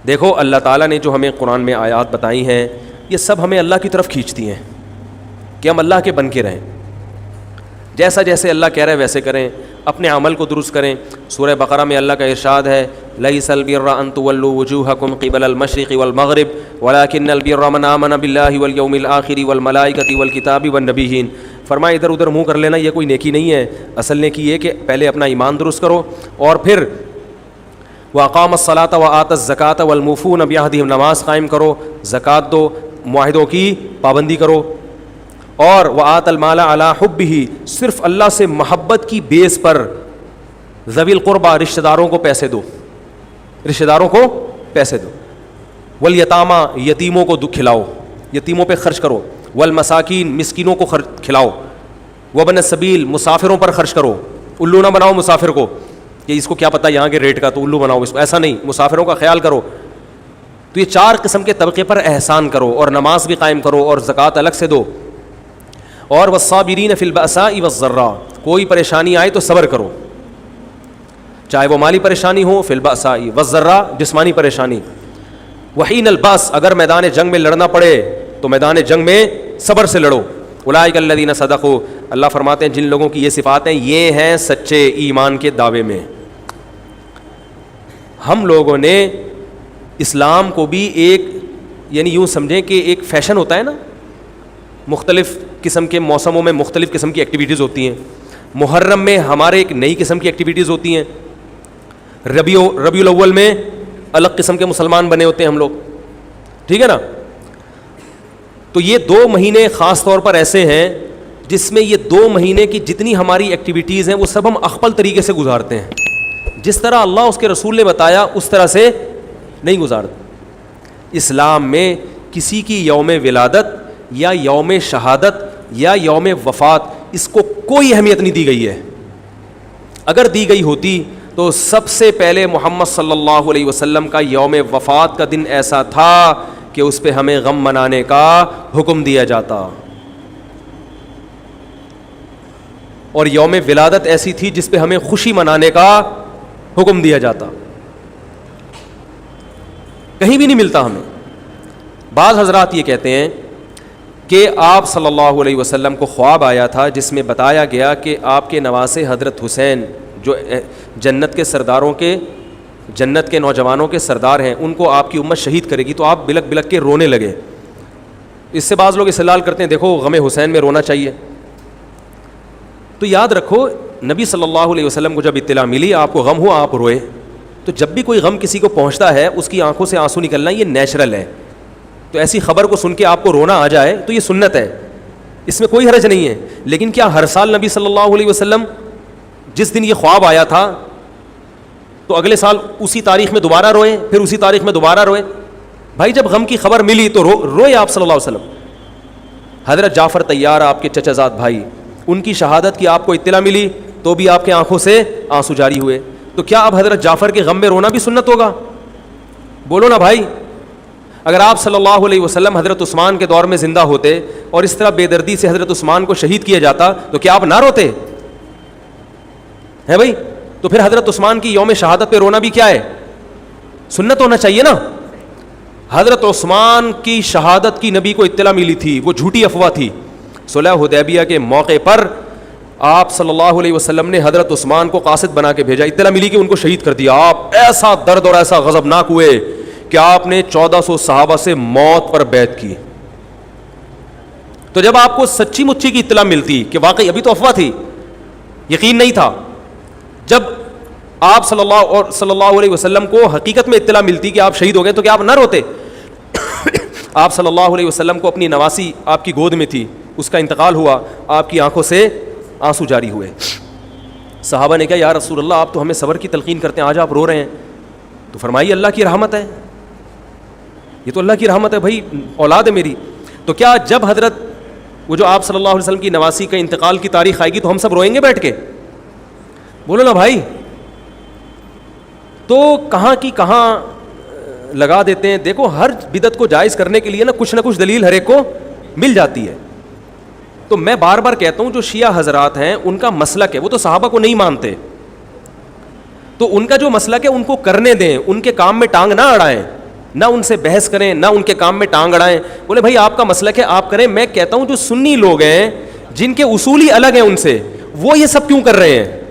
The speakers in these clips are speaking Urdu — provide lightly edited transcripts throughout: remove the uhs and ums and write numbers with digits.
دیکھو اللہ تعالیٰ نے جو ہمیں قرآن میں آیات بتائی ہیں یہ سب ہمیں اللہ کی طرف کھینچتی ہیں کہ ہم اللہ کے بن کے رہیں, جیسا جیسے اللہ کہہ رہے ہیں ویسے کریں, اپنے عمل کو درست کریں. سورہ بقرہ میں اللہ کا ارشاد ہے لیس البر ان تولوا وجوہکم قبل المشرق والمغرب ولکن البر من آمن باللہ والیوم الآخر والملائکۃ والکتاب والنبیین. فرمایا ادھر ادھر منہ کر لینا یہ کوئی نیکی نہیں ہے, اصل نیکی یہ کہ پہلے اپنا ایمان درست کرو اور پھر واقام الصلاۃ وآت الزکاۃ والموفون بعہدہم, نماز قائم کرو, زکوٰۃ دو, معاہدوں کی پابندی کرو, اور وآت المال علی حبہ, صرف اللہ سے محبت کی بیس پر ذوی القربہ رشتہ داروں کو پیسے دو, رشتہ داروں کو پیسے دو, والیتامى یتیموں کو کھلاؤ, یتیموں پہ خرچ کرو, والمساکین مسکینوں کو کھلاؤ, وابن السبیل مسافروں پر خرچ کرو. الو نہ بناؤ مسافر کو کہ اس کو کیا پتہ یہاں کے ریٹ کا تو الو بناؤ اس کو, ایسا نہیں, مسافروں کا خیال کرو. تو یہ 4 قسم کے طبقے پر احسان کرو, اور نماز بھی قائم کرو اور زکوٰۃ الگ سے دو. اور والصابرین فی البأساء والضراء, کوئی پریشانی آئے تو صبر کرو, چاہے وہ مالی پریشانی ہو, فی البأساء والضراء جسمانی پریشانی, وحین الباس اگر میدان جنگ میں لڑنا پڑے تو میدان جنگ میں صبر سے لڑو. اولئک الذین صدقوا, اللہ فرماتے ہیں جن لوگوں کی یہ صفات ہیں یہ ہیں سچے ایمان کے دعوے میں. ہم لوگوں نے اسلام کو بھی ایک یعنی یوں سمجھیں کہ ایک فیشن ہوتا ہے نا, مختلف قسم کے موسموں میں مختلف قسم کی ایکٹیویٹیز ہوتی ہیں. محرم میں ہمارے ایک نئی قسم کی ایکٹیویٹیز ہوتی ہیں, ربیع الاول میں الگ قسم کے مسلمان بنے ہوتے ہیں ہم لوگ, ٹھیک ہے نا. تو یہ 2 مہینے خاص طور پر ایسے ہیں جس میں یہ 2 مہینے کی جتنی ہماری ایکٹیویٹیز ہیں وہ سب ہم اخپل طریقے سے گزارتے ہیں, جس طرح اللہ اس کے رسول نے بتایا اس طرح سے نہیں گزارتے. اسلام میں کسی کی یوم ولادت یا یوم شہادت یا یوم وفات اس کو کوئی اہمیت نہیں دی گئی ہے. اگر دی گئی ہوتی تو سب سے پہلے محمد صلی اللہ علیہ وسلم کا یوم وفات کا دن ایسا تھا کہ اس پہ ہمیں غم منانے کا حکم دیا جاتا, اور یوم ولادت ایسی تھی جس پہ ہمیں خوشی منانے کا حکم دیا جاتا. کہیں بھی نہیں ملتا ہمیں. بعض حضرات یہ کہتے ہیں کہ آپ صلی اللہ علیہ وسلم کو خواب آیا تھا جس میں بتایا گیا کہ آپ کے نواسے حضرت حسین جو جنت کے سرداروں کے جنت کے نوجوانوں کے سردار ہیں ان کو آپ کی امت شہید کرے گی. تو آپ بلک بلک کے رونے لگے. اس سے بعض لوگ استدلال کرتے ہیں دیکھو غم حسین میں رونا چاہیے. تو یاد رکھو نبی صلی اللہ علیہ وسلم کو جب اطلاع ملی آپ کو غم ہوا آپ روئے. تو جب بھی کوئی غم کسی کو پہنچتا ہے اس کی آنکھوں سے آنسو نکلنا یہ نیچرل ہے. تو ایسی خبر کو سن کے آپ کو رونا آ جائے تو یہ سنت ہے, اس میں کوئی حرج نہیں ہے. لیکن کیا ہر سال نبی صلی اللہ علیہ وسلم جس دن یہ خواب آیا تھا تو اگلے سال اسی تاریخ میں دوبارہ روئے, پھر اسی تاریخ میں دوبارہ روئے؟ بھائی جب غم کی خبر ملی تو روئے آپ صلی اللہ علیہ وسلم. حضرت جعفر طیار آپ کے چچا زاد بھائی, ان کی شہادت کی آپ کو اطلاع ملی تو بھی آپ کے آنکھوں سے آنسو جاری ہوئے. تو کیا اب حضرت جعفر کے غم میں رونا بھی سنت ہوگا؟ بولو نا بھائی. اگر آپ صلی اللہ علیہ وسلم حضرت عثمان کے دور میں زندہ ہوتے اور اس طرح بے دردی سے حضرت عثمان کو شہید کیا جاتا تو کیا آپ نہ روتے ہیں بھائی؟ تو پھر حضرت عثمان کی یوم شہادت پہ رونا بھی کیا ہے؟ سنت ہونا چاہیے نا. حضرت عثمان کی شہادت کی نبی کو اطلاع ملی تھی, وہ جھوٹی افواہ تھی. صلح حدیبیہ کے موقع پر آپ صلی اللہ علیہ وسلم نے حضرت عثمان کو قاصد بنا کے بھیجا, اطلاع ملی کہ ان کو شہید کر دیا. آپ ایسا درد اور ایسا غضبناک ہوئے کہ آپ نے 1400 صحابہ سے موت پر بیعت کی. تو جب آپ کو سچی مچی کی اطلاع ملتی کہ واقعی ابھی تو افواہ تھی, یقین نہیں تھا, جب آپ صلی اللہ علیہ وسلم کو حقیقت میں اطلاع ملتی کہ آپ شہید ہو گئے تو کیا آپ نہ روتے؟ آپ صلی اللہ علیہ وسلم کو اپنی نواسی آپ کی گود میں تھی, اس کا انتقال ہوا, آپ کی آنکھوں سے آنسو جاری ہوئے. صحابہ نے کہا یا رسول اللہ آپ تو ہمیں صبر کی تلقین کرتے ہیں, آج آپ رو رہے ہیں. تو فرمائی اللہ کی رحمت ہے, یہ تو اللہ کی رحمت ہے بھائی, اولاد ہے میری. تو کیا جب حضرت وہ جو آپ صلی اللہ علیہ وسلم کی نواسی کا انتقال کی تاریخ آئے گی تو ہم سب روئیں گے بیٹھ کے؟ بولو نا بھائی. تو کہاں کی کہاں لگا دیتے ہیں. دیکھو ہر بدعت کو جائز کرنے کے لیے نا کچھ دلیل ہر ایک کو مل جاتی ہے. تو میں بار بار کہتا ہوں جو شیعہ حضرات ہیں ان کا مسلک ہے, وہ تو صحابہ کو نہیں مانتے, تو ان کا جو مسلک ہے ان کو کرنے دیں, ان کے کام میں ٹانگ نہ اڑائیں. نہ ان سے بحث کریں, نہ ان کے کام میں ٹانگ اڑائیں. بولے بھائی آپ کا مسلک ہے, آپ کریں. میں کہتا ہوں جو سنی لوگ ہیں جن کے اصول ہی الگ ہیں ان سے, وہ یہ سب کیوں کر رہے ہیں؟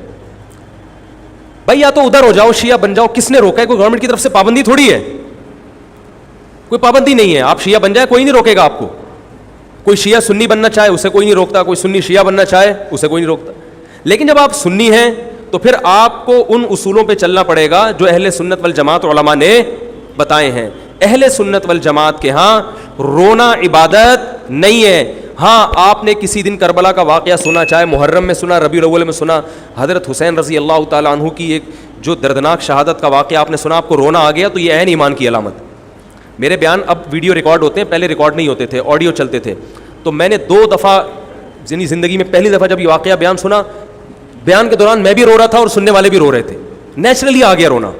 بھائی یا تو ادھر ہو جاؤ, شیعہ بن جاؤ. کس نے روکا ہے؟ کوئی گورنمنٹ کی طرف سے پابندی تھوڑی ہے, کوئی پابندی نہیں ہے. آپ شیعہ بن جائے, کوئی نہیں روکے گا آپ کو. کوئی شیعہ سنی بننا چاہے اسے کوئی نہیں روکتا, کوئی سنی شیعہ بننا چاہے اسے کوئی نہیں روکتا. لیکن جب آپ سنی ہیں تو پھر آپ کو ان اصولوں پہ چلنا پڑے گا جو اہل سنت والجماعت علماء نے بتائے ہیں. اہل سنت والجماعت کے ہاں رونا عبادت نہیں ہے. ہاں آپ نے کسی دن کربلا کا واقعہ سنا, چاہے محرم میں سنا, ربیع الاول میں سنا, حضرت حسین رضی اللہ تعالیٰ عنہ کی ایک جو دردناک شہادت کا واقعہ آپ نے سنا, آپ کو رونا آ گیا, تو یہ عین ایمان کی علامت. میرے بیان اب ویڈیو ریکارڈ ہوتے ہیں, پہلے ریکارڈ نہیں ہوتے تھے, آڈیو چلتے تھے. تو میں نے 2 دفعہ زندگی میں پہلی دفعہ جب یہ واقعہ بیان سنا, بیان کے دوران میں بھی رو رہا تھا اور سننے والے بھی رو رہے تھے. نیچرلی آ گیا رونا.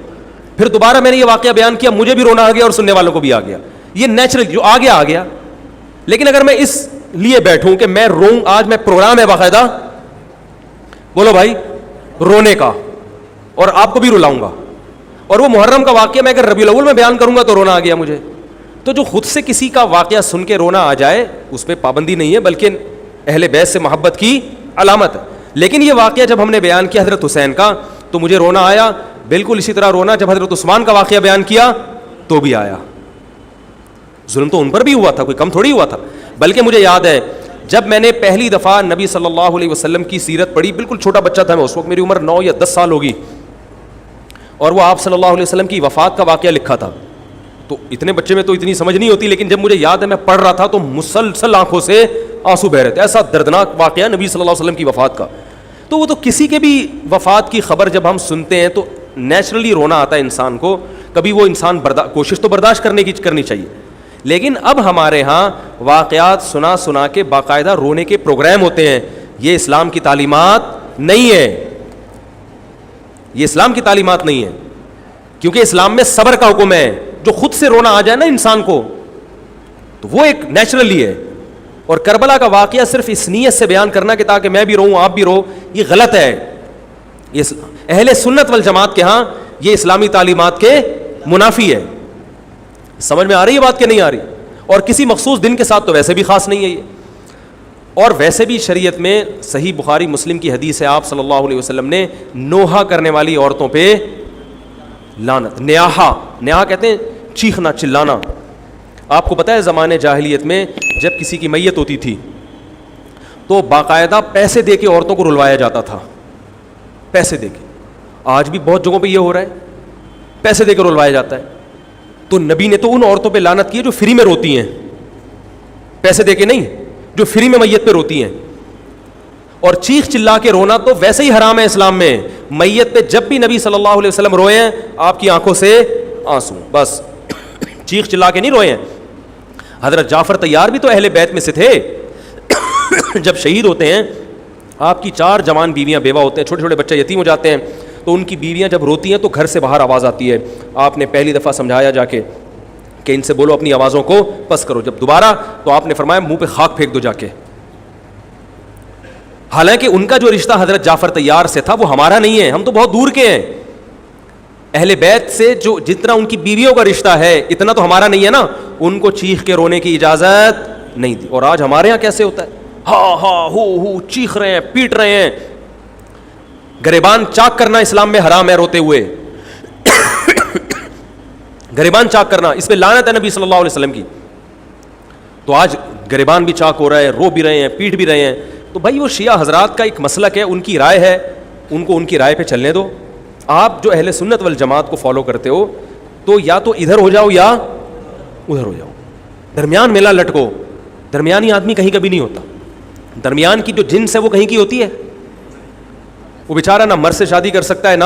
پھر دوبارہ میں نے یہ واقعہ بیان کیا, مجھے بھی رونا آ گیا اور سننے والوں کو بھی آ گیا. یہ نیچرل جو آ گیا. لیکن اگر میں اس لیے بیٹھوں کہ میں روں, آج میں پروگرام ہے باقاعدہ, بولو بھائی, رونے کا, اور آپ کو بھی رلاؤں گا, اور وہ محرم کا واقعہ میں اگر ربیع الاول میں بیان کروں گا تو رونا آ گیا مجھے. تو جو خود سے کسی کا واقعہ سن کے رونا آ جائے اس پہ پابندی نہیں ہے, بلکہ اہل بیت سے محبت کی علامت ہے. لیکن یہ واقعہ جب ہم نے بیان کیا حضرت حسین کا تو مجھے رونا آیا. بالکل اسی طرح رونا جب حضرت عثمان کا واقعہ بیان کیا تو بھی آیا. ظلم تو ان پر بھی ہوا تھا, کوئی کم تھوڑی ہوا تھا. بلکہ مجھے یاد ہے جب میں نے پہلی دفعہ نبی صلی اللہ علیہ وسلم کی سیرت پڑھی, بالکل چھوٹا بچہ تھا میں اس وقت, میری عمر 9 یا 10 سال ہوگی, اور وہ آپ صلی اللہ علیہ وسلم کی وفات کا واقعہ لکھا تھا. تو اتنے بچے میں تو اتنی سمجھ نہیں ہوتی, لیکن جب مجھے یاد ہے میں پڑھ رہا تھا تو مسلسل آنکھوں سے آنسو بہ رہے تھے. ایسا دردناک واقعہ نبی صلی اللہ علیہ وسلم کی وفات کا. تو وہ تو کسی کے بھی وفات کی خبر جب ہم سنتے ہیں تو نیچرلی رونا آتا ہے انسان کو. کبھی وہ انسان کوشش تو برداشت کرنی چاہیے. لیکن اب ہمارے ہاں واقعات سنا کے باقاعدہ رونے کے پروگرام ہوتے ہیں. یہ اسلام کی تعلیمات نہیں ہے, یہ اسلام کی تعلیمات نہیں ہے. کیونکہ اسلام میں صبر کا حکم ہے. جو خود سے رونا آ جائے نا انسان کو تو وہ ایک نیچرلی ہے. اور کربلا کا واقعہ صرف اس نیت سے بیان کرنا کہ تاکہ میں بھی روؤں آپ بھی رو, یہ غلط ہے. یہ اہل سنت والجماعت کے ہاں یہ اسلامی تعلیمات کے منافی ہے. سمجھ میں آ رہی ہے بات کہ نہیں آ رہی؟ اور کسی مخصوص دن کے ساتھ تو ویسے بھی خاص نہیں ہے یہ. اور ویسے بھی شریعت میں صحیح بخاری مسلم کی حدیث ہے, آپ صلی اللہ علیہ وسلم نے نوحہ کرنے والی عورتوں پہ لعنت, نیاحہ کہتے ہیں چیخنا چلانا. آپ کو پتہ ہے زمانے جاہلیت میں جب کسی کی میت ہوتی تھی تو باقاعدہ پیسے دے کے عورتوں کو رلوایا جاتا تھا, پیسے دے کے. آج بھی بہت جگہوں پہ یہ ہو رہا ہے, پیسے دے کے رلوایا جاتا ہے. تو نبی نے تو ان عورتوں پہ لعنت کی ہے جو فری میں روتی ہیں, پیسے دے کے نہیں, جو فری میں میت پہ روتی ہیں. اور چیخ چلا کے رونا تو ویسے ہی حرام ہے اسلام میں. میت پہ جب بھی نبی صلی اللہ علیہ وسلم روئے ہیں آپ کی آنکھوں سے آنسو, بس چیخ چلا کے نہیں روئے ہیں. حضرت جعفر طیار بھی تو اہل بیت میں سے تھے. جب شہید ہوتے ہیں آپ کی 4 جوان بیویاں بیوہ ہوتے ہیں, چھوٹے چھوٹے بچے یتیم ہو جاتے ہیں, تو ان کی بیویاں جب روتی ہیں تو گھر سے باہر آواز آتی ہے. آپ نے پہلی دفعہ سمجھایا جا کے کہ ان سے بولو اپنی آوازوں کو پس کرو. جب دوبارہ تو آپ نے فرمایا منہ پہ خاک پھینک دو جا کے. حالانکہ ان کا جو رشتہ حضرت جعفر طیار سے تھا وہ ہمارا نہیں ہے, ہم تو بہت دور کے ہیں. اہل بیت سے جو جتنا ان کی بیویوں کا رشتہ ہے اتنا تو ہمارا نہیں ہے نا. ان کو چیخ کے رونے کی اجازت نہیں دی. اور آج ہمارے ہاں کیسے ہوتا ہے, ہاں ہاں ہو چیخ رہے ہیں, پیٹ رہے ہیں. گریبان چاک کرنا اسلام میں حرام ہے, روتے ہوئے گریبان چاک کرنا, اس پہ لعنت ہے نبی صلی اللہ علیہ وسلم کی. تو آج گریبان بھی چاک ہو رہا ہے, رو بھی رہے ہیں, پیٹ بھی رہے ہیں. تو بھائی وہ شیعہ حضرات کا ایک مسلک ہے, ان کی رائے ہے, ان کو ان کی رائے پہ چلنے دو. آپ جو اہل سنت والجماعت کو فالو کرتے ہو تو یا تو ادھر ہو جاؤ یا ادھر ہو جاؤ, درمیان میلہ لٹکو. درمیانی آدمی کہیں کبھی نہیں ہوتا. درمیان کی جو جنس ہے وہ کہیں کی ہوتی ہے. وہ بیچارہ نہ مرد سے شادی کر سکتا ہے نہ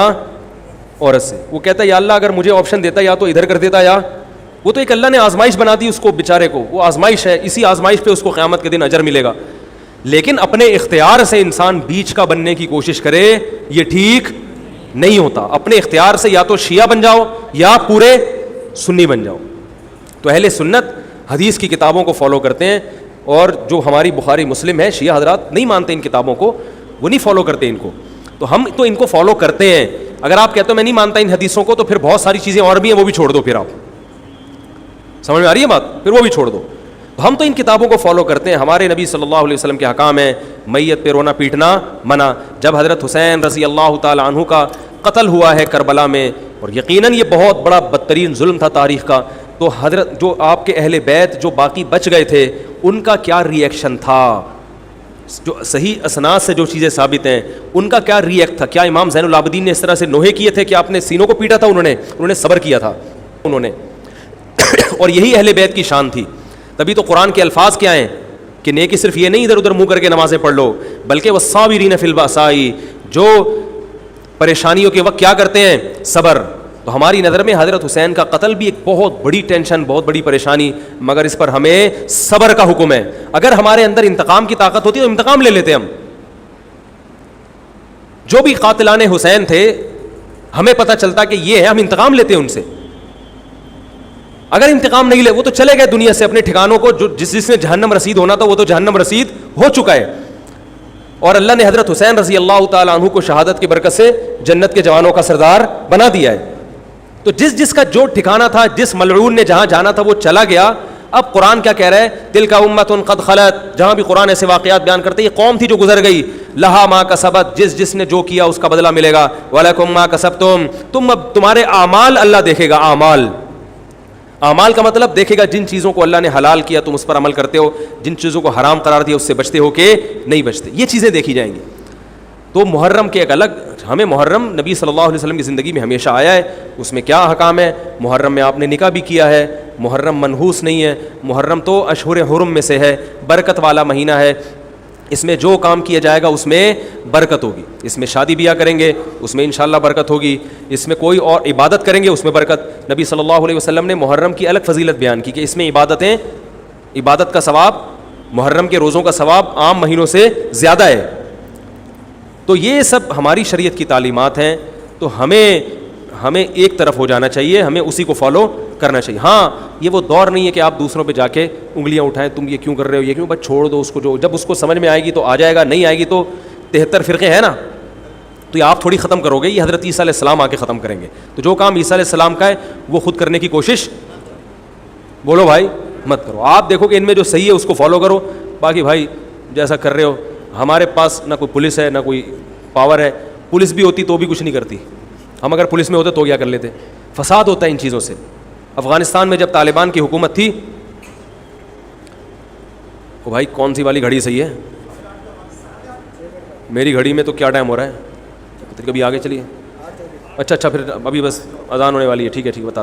عورت سے. وہ کہتا ہے یا اللہ اگر مجھے آپشن دیتا یا تو ادھر کر دیتا, یا وہ تو ایک اللہ نے آزمائش بنا دی اس کو بیچارے کو, وہ آزمائش ہے, اسی آزمائش پہ اس کو قیامت کے دن اجر ملے گا. لیکن اپنے اختیار سے انسان بیچ کا بننے کی کوشش کرے یہ ٹھیک نہیں ہوتا. اپنے اختیار سے یا تو شیعہ بن جاؤ یا پورے سنی بن جاؤ. تو اہل سنت حدیث کی کتابوں کو فالو کرتے ہیں, اور جو ہماری بخاری مسلم ہے شیعہ حضرات نہیں مانتے ان کتابوں کو, وہ نہیں فالو کرتے ان کو. تو ہم تو ان کو فالو کرتے ہیں. اگر آپ کہتے ہو میں نہیں مانتا ان حدیثوں کو تو پھر بہت ساری چیزیں اور بھی ہیں وہ بھی چھوڑ دو. پھر آپ سمجھ میں آ رہی ہے بات؟ پھر وہ بھی چھوڑ دو. ہم تو ان کتابوں کو فالو کرتے ہیں. ہمارے نبی صلی اللہ علیہ وسلم کے حکام ہیں میت پہ رونا پیٹنا منع. جب حضرت حسین رضی اللہ تعالی عنہ کا قتل ہوا ہے کربلا میں, اور یقیناً یہ بہت بڑا بدترین ظلم تھا تاریخ کا, تو حضرت جو آپ کے اہل بیت جو باقی بچ گئے تھے ان کا کیا ری ایکشن تھا, جو صحیح اسناد سے جو چیزیں ثابت ہیں ان کا کیا ری ایکٹ تھا. کیا امام زین العابدین نے اس طرح سے نوحے کیے تھے کہ آپ نے سینوں کو پیٹا تھا؟ انہوں نے صبر کیا تھا انہوں نے. اور یہی اہل بیت کی شان تھی. تبھی تو قرآن کے الفاظ کیا ہیں کہ نیکی صرف یہ نہیں ادھر ادھر منہ کر کے نمازیں پڑھ لو, بلکہ والصابرین فی البأساء, جو پریشانیوں کے وقت کیا کرتے ہیں, صبر. تو ہماری نظر میں حضرت حسین کا قتل بھی ایک بہت بڑی ٹینشن, بہت بڑی پریشانی, مگر اس پر ہمیں صبر کا حکم ہے. اگر ہمارے اندر انتقام کی طاقت ہوتی تو انتقام لے لیتے ہم. جو بھی قاتلان حسین تھے ہمیں پتہ چلتا کہ یہ ہے, ہم انتقام لیتے ان سے. اگر انتقام نہیں لے, وہ تو چلے گئے دنیا سے اپنے ٹھکانوں کو, جو جس نے جہنم رسید ہونا تھا وہ تو جہنم رسید ہو چکا ہے. اور اللہ نے حضرت حسین رضی اللہ تعالی عنہ کو شہادت کی برکت سے جنت کے جوانوں کا سردار بنا دیا ہے. تو جس کا جو ٹھکانہ تھا, جس ملعون نے جہاں جانا تھا وہ چلا گیا. اب قرآن کیا کہہ رہا ہے, تلک امۃ قد خلت. جہاں بھی قرآن ایسے واقعات بیان کرتے ہیں, یہ قوم تھی جو گزر گئی. لہا ما کسبت, جس نے جو کیا اس کا بدلہ ملے گا. ولکم ما کسبتم, اب تمہارے اعمال اللہ دیکھے گا. اعمال کا مطلب دیکھے گا جن چیزوں کو اللہ نے حلال کیا تم اس پر عمل کرتے ہو, جن چیزوں کو حرام قرار دیا اس سے بچتے ہو کہ نہیں بچتے, یہ چیزیں دیکھی جائیں گی. تو محرم کے ایک الگ, ہمیں محرم نبی صلی اللہ علیہ وسلم کی زندگی میں ہمیشہ آیا ہے, اس میں کیا احکام ہے. محرم میں آپ نے نکاح بھی کیا ہے, محرم منحوس نہیں ہے, محرم تو اشہر حرم میں سے ہے, برکت والا مہینہ ہے. اس میں جو کام کیا جائے گا اس میں برکت ہوگی. اس میں شادی بیاہ کریں گے اس میں انشاءاللہ برکت ہوگی. اس میں کوئی اور عبادت کریں گے اس میں برکت. نبی صلی اللہ علیہ وسلم نے محرم کی الگ فضیلت بیان کی کہ اس میں عبادت کا ثواب, محرم کے روزوں کا ثواب عام مہینوں سے زیادہ ہے. تو یہ سب ہماری شریعت کی تعلیمات ہیں. تو ہمیں ایک طرف ہو جانا چاہیے, ہمیں اسی کو فالو کرنا چاہیے. ہاں یہ وہ دور نہیں ہے کہ آپ دوسروں پہ جا کے انگلیاں اٹھائیں, تم یہ کیوں کر رہے ہو, یہ کیوں, بس چھوڑ دو اس کو. جو جب اس کو سمجھ میں آئے گی تو آ جائے گا, نہیں آئے گی تو 73 فرقے ہیں نا, تو یہ آپ تھوڑی ختم کرو گے, یہ حضرت عیسیٰ علیہ السلام آ کے ختم کریں گے. تو جو کام عیسیٰ علیہ السلام کا ہے وہ خود کرنے کی کوشش, بولو بھائی, مت کرو. آپ دیکھو کہ ان میں جو صحیح ہے اس کو فالو کرو. باقی بھائی جیسا کر رہے ہو, ہمارے پاس نہ کوئی پولیس ہے نہ کوئی پاور ہے. پولیس بھی ہوتی تو بھی کچھ نہیں کرتی. ہم اگر پولیس میں ہوتے تو کیا کر لیتے. فساد ہوتا ہے ان چیزوں سے. افغانستان میں جب طالبان کی حکومت تھی, او بھائی کون سی والی گھڑی صحیح ہے؟ میری گھڑی میں تو کیا ٹائم ہو رہا ہے, کبھی آگے چلیے. اچھا پھر ابھی بس اذان ہونے والی ہے. ٹھیک ہے بتا.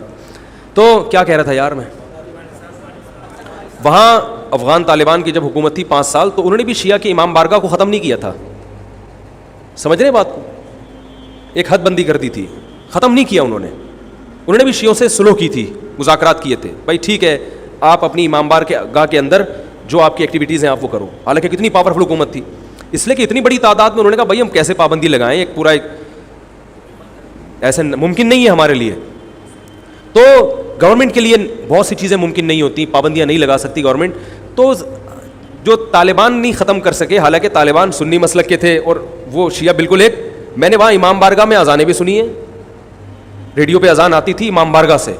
تو کیا کہہ رہا تھا یار میں, وہاں افغان طالبان کی جب حکومت تھی 5 سال, تو انہوں نے بھی شیعہ کی امام بارگاہ کو ختم نہیں کیا تھا. سمجھ رہے بات کو, ایک حد بندی کر دی تھی, ختم نہیں کیا انہوں نے بھی شیعوں سے سلوح کی تھی, مذاکرات کیے تھے. بھائی ٹھیک ہے آپ اپنی امام بارگاہ کے اندر جو آپ کی ایکٹیویٹیز ہیں آپ وہ کرو. حالانکہ کتنی پاورفل حکومت تھی, اس لیے کہ اتنی بڑی تعداد میں انہوں نے کہا بھائی ہم کیسے پابندی لگائیں, ایک پورا ایسے ممکن نہیں ہے ہمارے لیے. تو گورنمنٹ کے لیے بہت سی چیزیں ممکن نہیں ہوتی, پابندیاں نہیں لگا سکتی گورنمنٹ. تو جو طالبان نہیں ختم کر سکے, حالانکہ طالبان سنی مسلک کے تھے اور وہ شیعہ بالکل ایک. میں نے وہاں امام بارگاہ میں اذانیں بھی سنی ہیں, ریڈیو پہ اذان آتی تھی امام بارگاہ سے,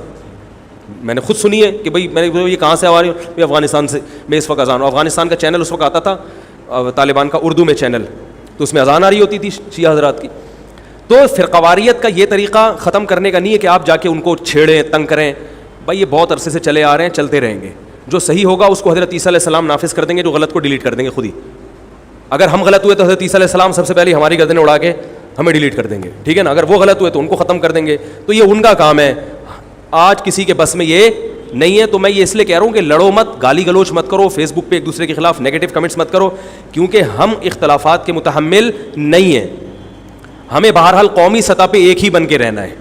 میں نے خود سنی ہے کہ بھائی میں نے یہ کہاں سے آ رہی ہوں, بھائی افغانستان سے میں اس وقت اذان ہوں. افغانستان کا چینل اس وقت آتا تھا طالبان کا, اردو میں چینل, تو اس میں اذان آ رہی ہوتی تھی شیعہ حضرات کی. تو فرقواریت کا یہ طریقہ ختم کرنے کا نہیں ہے کہ آپ جا کے ان کو چھیڑیں, تنگ کریں. بھائی یہ بہت عرصے سے چلے آ رہے ہیں, چلتے رہیں گے. جو صحیح ہوگا اس کو حضرت عیسیٰ علیہ السلام نافذ کر دیں گے, جو غلط کو ڈیلیٹ کر دیں گے خود ہی. اگر ہم غلط ہوئے تو حضرت عیسیٰ علیہ السلام سب سے پہلے ہماری گردنیں اڑا کے ہمیں ڈیلیٹ کر دیں گے, ٹھیک ہے نا. اگر وہ غلط ہوئے تو ان کو ختم کر دیں گے. تو یہ ان کا کام ہے, آج کسی کے بس میں یہ نہیں ہے. تو میں یہ اس لیے کہہ رہا ہوں کہ لڑو مت, گالی گلوچ مت کرو, فیس بک پہ ایک دوسرے کے خلاف نیگیٹو کمنٹس مت کرو, کیونکہ ہم اختلافات کے متحمل نہیں ہیں. ہمیں بہرحال قومی سطح پہ ایک ہی بن کے رہنا ہے.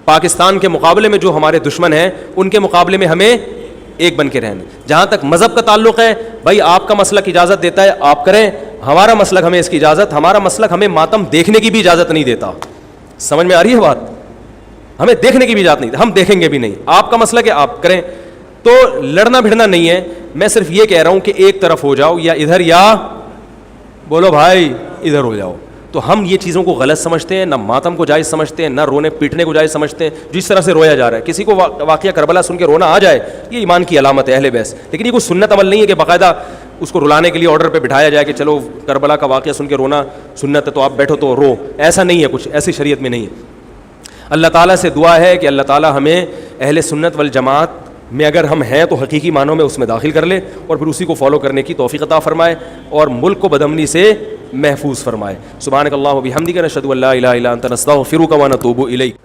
پاکستان کے مقابلے میں جو ہمارے دشمن ہیں ان کے مقابلے میں ہمیں ایک بن کے رہنا. جہاں تک مذہب کا تعلق ہے, بھائی آپ کا مسلک اجازت دیتا ہے آپ کریں, ہمارا مسلک ہمیں اس کی اجازت, ہمارا مسلک ہمیں ماتم دیکھنے کی بھی اجازت نہیں دیتا. سمجھ میں آ رہی ہے بات, ہمیں دیکھنے کی بھی اجازت نہیں, ہم دیکھیں گے بھی نہیں. آپ کا مسلک ہے آپ کریں. تو لڑنا بھڑنا نہیں ہے, میں صرف یہ کہہ رہا ہوں کہ ایک طرف ہو جاؤ, یا ادھر یا بولو بھائی ادھر ہو جاؤ. تو ہم یہ چیزوں کو غلط سمجھتے ہیں, نہ ماتم کو جائز سمجھتے ہیں, نہ رونے پیٹنے کو جائز سمجھتے ہیں. جس طرح سے رویا جا رہا ہے, کسی کو واقعہ کربلا سن کے رونا آ جائے, یہ ایمان کی علامت ہے اہل بیس, لیکن یہ کوئی سنت عمل نہیں ہے کہ باقاعدہ اس کو رلانے کے لیے آرڈر پہ بٹھایا جائے کہ چلو کربلا کا واقعہ سن کے رونا سنت ہے تو آپ بیٹھو تو رو. ایسا نہیں ہے, کچھ ایسی شریعت میں نہیں ہے. اللہ تعالیٰ سے دعا ہے کہ اللہ تعالیٰ ہمیں اہل سنت والجماعت میں اگر ہم ہیں تو حقیقی معنوں میں اس میں داخل کر لے, اور پھر اسی کو فالو کرنے کی توفیق عطا فرمائے, اور ملک کو بدامنی سے محفوظ فرمائے. سبحانک اللہم و بحمدک نشہد ان لا الہ الا انت نستغفرک و نتوب الیک.